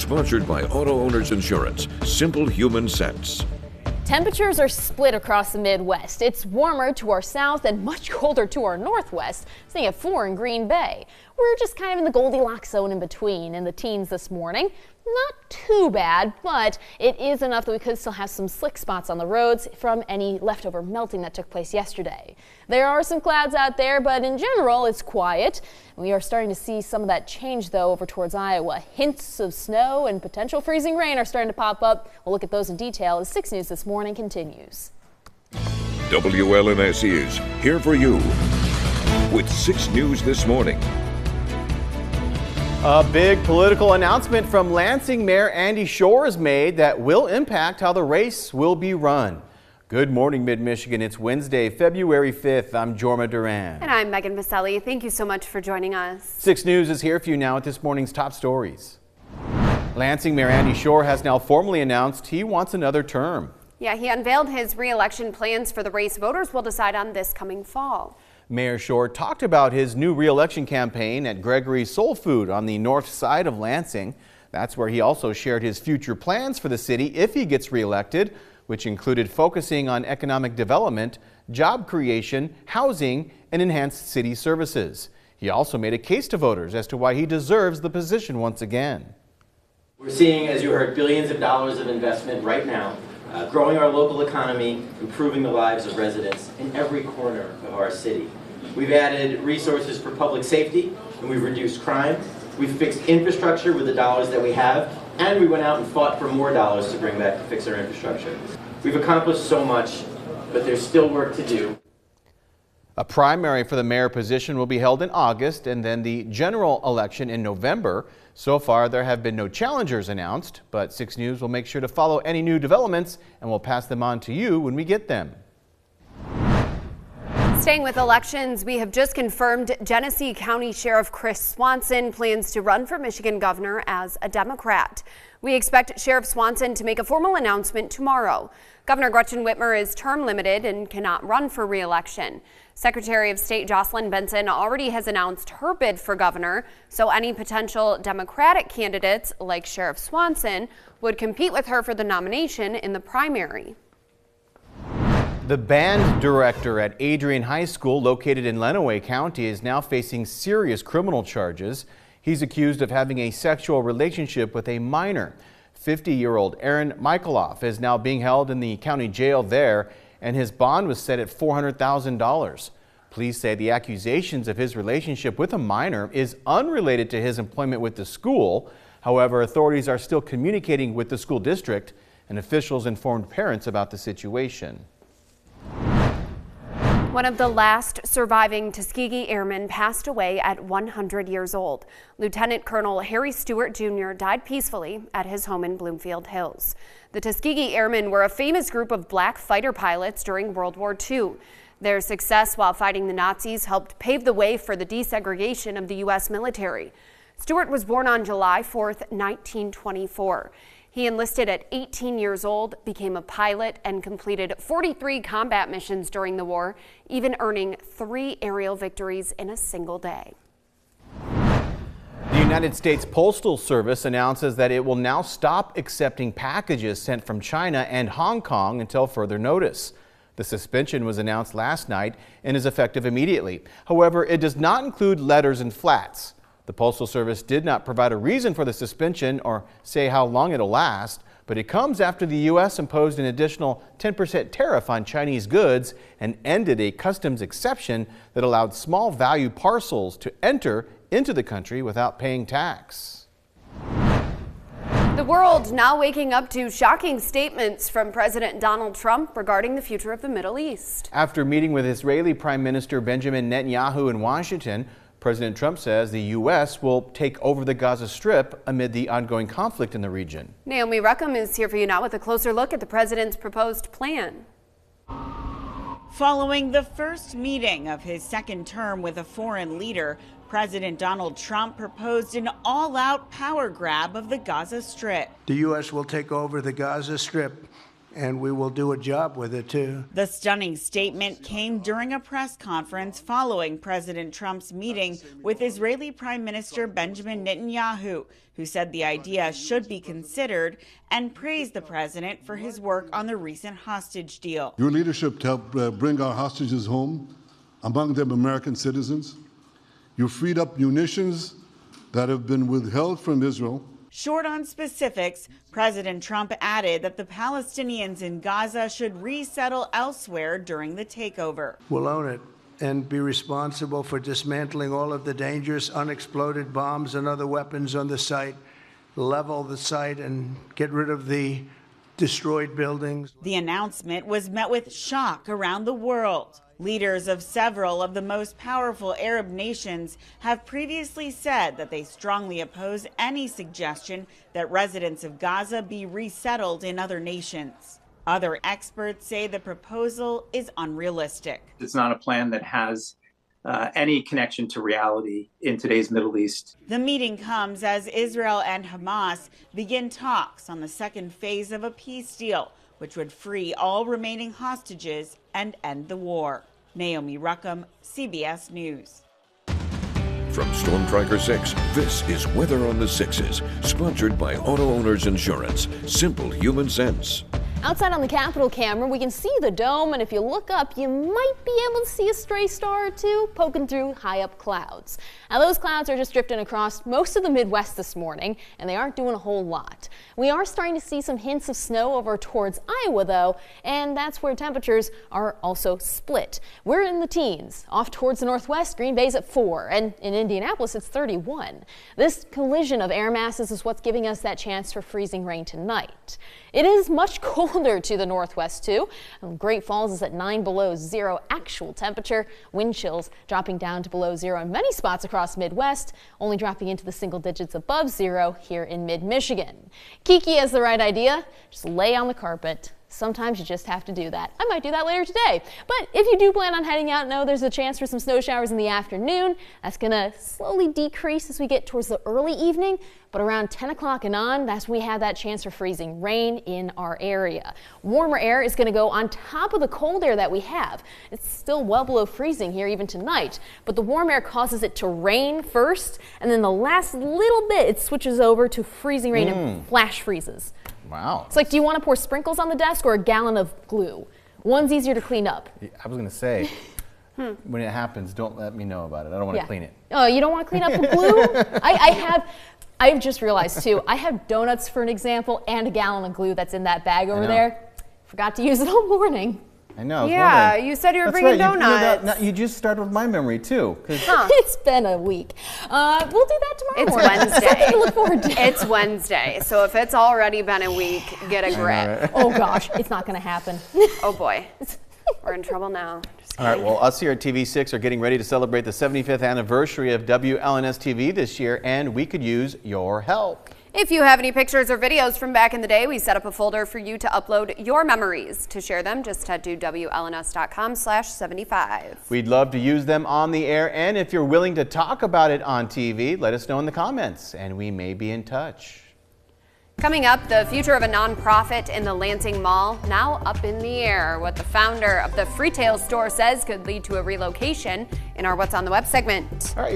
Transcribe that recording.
Sponsored by Auto Owners Insurance. Simple human sense. Temperatures are split across the Midwest. It's warmer to our south and much colder to our northwest, staying at 4 in Green Bay. We're just kind of in the Goldilocks zone in between in the teens this morning. Not too bad, but it is enough that we could still have some slick spots on the roads from any leftover melting that took place yesterday. There are some clouds out there, but in general, it's quiet. We are starting to see some of that change, though, over towards Iowa. Hints of snow and potential freezing rain are starting to pop up. We'll look at those in detail as 6 News This Morning continues. WLNS is here for you with 6 News This Morning. A big political announcement from Lansing Mayor Andy Shores made that will impact how the race will be run. Good morning, Mid-Michigan. It's Wednesday, February 5th. I'm Jorma Duran. And I'm Megan Vaselli. Thank you so much for joining us. 6 News is here for you now at this morning's top stories. Lansing Mayor Andy Shores has now formally announced he wants another term. Yeah, he unveiled his re-election plans for the race voters will decide on this coming fall. Mayor Shores talked about his new re-election campaign at Gregory's Soul Food on the north side of Lansing. That's where he also shared his future plans for the city if he gets re-elected, which included focusing on economic development, job creation, housing, and enhanced city services. He also made a case to voters as to why he deserves the position once again. We're seeing, as you heard, billions of dollars of investment right now, growing our local economy, improving the lives of residents in every corner of our city. We've added resources for public safety, and we've reduced crime. We've fixed infrastructure with the dollars that we have, and we went out and fought for more dollars to bring back to fix our infrastructure. We've accomplished so much, but there's still work to do. A primary for the mayor position will be held in August and then the general election in November. So far, there have been no challengers announced, but 6 News will make sure to follow any new developments and we'll pass them on to you when we get them. Staying with elections, we have just confirmed Genesee County Sheriff Chris Swanson plans to run for Michigan governor as a Democrat. We expect Sheriff Swanson to make a formal announcement tomorrow. Governor Gretchen Whitmer is term limited and cannot run for re-election. Secretary of State Jocelyn Benson already has announced her bid for governor, so any potential Democratic candidates like Sheriff Swanson would compete with her for the nomination in the primary. The band director at Adrian High School, located in Lenawee County, is now facing serious criminal charges. He's accused of having a sexual relationship with a minor. 50-year-old Aaron Michaeloff is now being held in the county jail there, and his bond was set at $400,000. Police say the accusations of his relationship with a minor is unrelated to his employment with the school. However, authorities are still communicating with the school district, and officials informed parents about the situation. One of the last surviving Tuskegee Airmen passed away at 100 years old. Lieutenant Colonel Harry Stewart Jr. died peacefully at his home in Bloomfield Hills. The Tuskegee Airmen were a famous group of black fighter pilots during World War II. Their success while fighting the Nazis helped pave the way for the desegregation of the U.S. military. Stewart was born on July 4th, 1924. He enlisted at 18 years old, became a pilot, and completed 43 combat missions during the war, even earning 3 aerial victories in a single day. The United States Postal Service announces that it will now stop accepting packages sent from China and Hong Kong until further notice. The suspension was announced last night and is effective immediately. However, it does not include letters and flats. The Postal Service did not provide a reason for the suspension or say how long it'll last, but it comes after the U.S. imposed an additional 10% tariff on Chinese goods and ended a customs exception that allowed small value parcels to enter into the country without paying tax. The world now waking up to shocking statements from President Donald Trump regarding the future of the Middle East. After meeting with Israeli Prime Minister Benjamin Netanyahu in Washington, President Trump says the U.S. will take over the Gaza Strip amid the ongoing conflict in the region. Naomi Ruckham is here for you now with a closer look at the president's proposed plan. Following the first meeting of his second term with a foreign leader, President Donald Trump proposed an all-out power grab of the Gaza Strip. The U.S. will take over the Gaza Strip and we will do a job with it, too. The stunning statement came during a press conference following President Trump's meeting with Israeli Prime Minister Benjamin Netanyahu, who said the idea should be considered and praised the president for his work on the recent hostage deal. Your leadership to help bring our hostages home, among them American citizens. You freed up munitions that have been withheld from Israel. Short on specifics, President Trump added that the Palestinians in Gaza should resettle elsewhere during the takeover. We'll own it and be responsible for dismantling all of the dangerous unexploded bombs and other weapons on the site, level the site, and get rid of the destroyed buildings. The announcement was met with shock around the world. Leaders of several of the most powerful Arab nations have previously said that they strongly oppose any suggestion that residents of Gaza be resettled in other nations. Other experts say the proposal is unrealistic. It's not a plan that has any connection to reality in today's Middle East. The meeting comes as Israel and Hamas begin talks on the second phase of a peace deal, which would free all remaining hostages and end the war. Naomi Ruckham, CBS News. From Storm Tracker 6, this is Weather on the Sixes, sponsored by Auto Owners Insurance. Simple human sense. Outside on the Capitol camera, we can see the dome, and if you look up, you might be able to see a stray star or two poking through high up clouds. Now, those clouds are just drifting across most of the Midwest this morning, and they aren't doing a whole lot. We are starting to see some hints of snow over towards Iowa, though, and that's where temperatures are also split. We're in the teens. Off towards the northwest, Green Bay's at 4, and in Indianapolis, it's 31. This collision of air masses is what's giving us that chance for freezing rain tonight. It is much colder to the northwest, too. Great Falls is at 9 below zero actual temperature. Wind chills dropping down to below zero in many spots across Midwest, only dropping into the single digits above zero here in mid-Michigan. Kiki has the right idea. Just lay on the carpet. Sometimes you just have to do that. I might do that later today. But if you do plan on heading out, know there's a chance for some snow showers in the afternoon. That's going to slowly decrease as we get towards the early evening. But around 10 o'clock and on, that's when we have that chance for freezing rain in our area. Warmer air is going to go on top of the cold air that we have. It's still well below freezing here even tonight. But the warm air causes it to rain first, and then the last little bit it switches over to freezing rain and flash freezes. Wow. It's like, do you want to pour sprinkles on the desk or a gallon of glue? One's easier to clean up. I was going to say, when it happens, don't let me know about it. I don't want to clean it. Oh, you don't want to clean up the glue? I've just realized, too, I have donuts, for an example, and a gallon of glue that's in that bag over there. Forgot to use it all morning. I know. Yeah, you said you were bringing donuts. You just started with my memory, too. It's been a week. We'll do that tomorrow morning. Wednesday. Something to look forward to. It's Wednesday, so if it's already been a week, get a grip. Oh, gosh, it's not going to happen. Oh, boy. We're in trouble now. All right, well, us here at TV6 are getting ready to celebrate the 75th anniversary of WLNS TV this year, and we could use your help. If you have any pictures or videos from back in the day, we set up a folder for you to upload your memories. To share them, just head to WLNS.com/75. We'd love to use them on the air, and if you're willing to talk about it on TV, let us know in the comments, and we may be in touch. Coming up, the future of a nonprofit in the Lansing Mall now up in the air. What the founder of the Freetail store says could lead to a relocation in our What's on the Web segment. All right.